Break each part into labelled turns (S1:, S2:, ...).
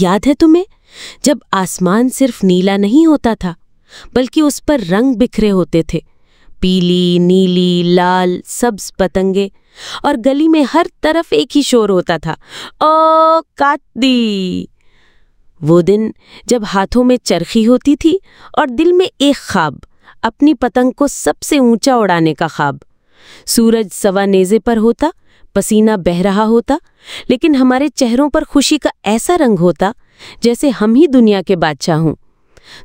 S1: याद है तुम्हें, जब आसमान सिर्फ नीला नहीं होता था बल्कि उस पर रंग बिखरे होते थे, पीली, नीली, लाल, सब्ज पतंगे, और गली में हर तरफ एक ही शोर होता था, ओ काट दी। वो दिन जब हाथों में चरखी होती थी और दिल में एक ख्वाब, अपनी पतंग को सबसे ऊंचा उड़ाने का ख्वाब। सूरज सवा नेज़े पर होता, पसीना बह रहा होता, लेकिन हमारे चेहरों पर खुशी का ऐसा रंग होता जैसे हम ही दुनिया के बादशाह हों।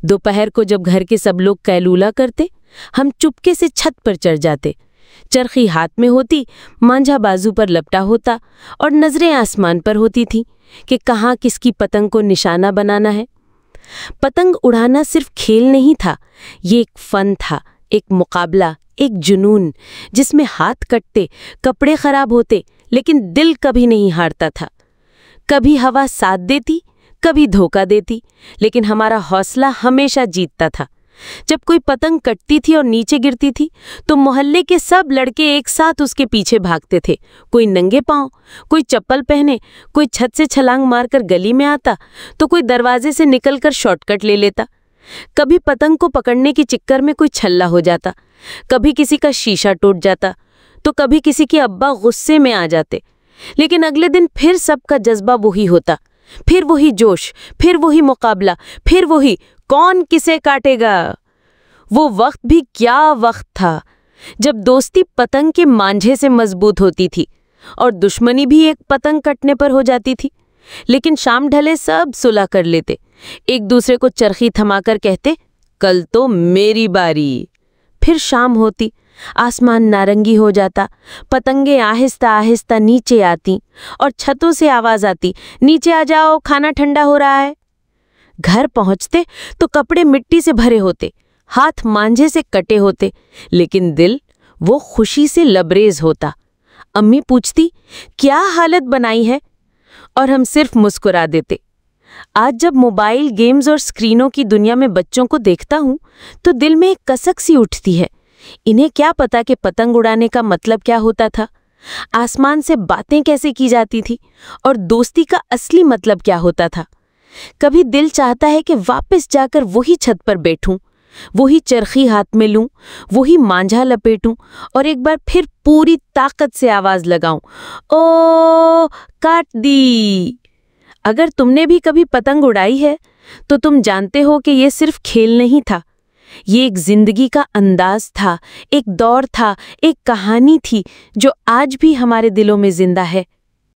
S1: दोपहर को जब घर के सब लोग कैलूला करते, हम चुपके से छत पर चढ़ जाते। चरखी हाथ में होती, मांझा बाजू पर लपटा होता और नजरें आसमान पर होती थी कि कहाँ किसकी पतंग को निशाना बनाना है। पतंग उड़ाना सिर्फ खेल नहीं था, ये एक फन था, एक मुकाबला, एक जुनून, जिसमें हाथ कटते, कपड़े खराब होते, लेकिन दिल कभी नहीं हारता था। कभी हवा साथ देती, कभी धोखा देती, लेकिन हमारा हौसला हमेशा जीतता था। जब कोई पतंग कटती थी और नीचे गिरती थी तो मोहल्ले के सब लड़के एक साथ उसके पीछे भागते थे। कोई नंगे पांव, कोई चप्पल पहने, कोई छत से छलांग मारकर गली में आता, तो कोई दरवाजे से निकलकर शॉर्टकट ले लेता। कभी पतंग को पकड़ने की चिक्कर में कोई छल्ला हो जाता, कभी किसी का शीशा टूट जाता, तो कभी किसी के अब्बा गुस्से में आ जाते। लेकिन अगले दिन फिर सबका जज्बा वही होता, फिर वही जोश, फिर वही मुकाबला, फिर वही कौन किसे काटेगा। वो वक्त भी क्या वक्त था जब दोस्ती पतंग के मांझे से मजबूत होती थी और दुश्मनी भी एक पतंग कटने पर हो जाती थी। लेकिन शाम ढले सब सुलह कर लेते, एक दूसरे को चरखी थमाकर कहते, कल तो मेरी बारी। फिर शाम होती, आसमान नारंगी हो जाता, पतंगे आहिस्ता आहिस्ता नीचे आती और छतों से आवाज आती, नीचे आ जाओ, खाना ठंडा हो रहा है। घर पहुंचते तो कपड़े मिट्टी से भरे होते, हाथ मांझे से कटे होते, लेकिन दिल वो खुशी से लबरेज होता। अम्मी पूछती, क्या हालत बनाई है, और हम सिर्फ मुस्कुरा देते। आज जब मोबाइल गेम्स और स्क्रीनों की दुनिया में बच्चों को देखता हूं तो दिल में एक कसक सी उठती है। इन्हें क्या पता कि पतंग उड़ाने का मतलब क्या होता था, आसमान से बातें कैसे की जाती थी और दोस्ती का असली मतलब क्या होता था। कभी दिल चाहता है कि वापस जाकर वही छत पर बैठूं, वही चरखी हाथ में लूं, वही मांझा लपेटूं और एक बार फिर पूरी ताकत से आवाज लगाऊं, ओ काट दी। अगर तुमने भी कभी पतंग उड़ाई है तो तुम जानते हो कि ये सिर्फ खेल नहीं था, ये एक जिंदगी का अंदाज था, एक दौर था, एक कहानी थी जो आज भी हमारे दिलों में जिंदा है।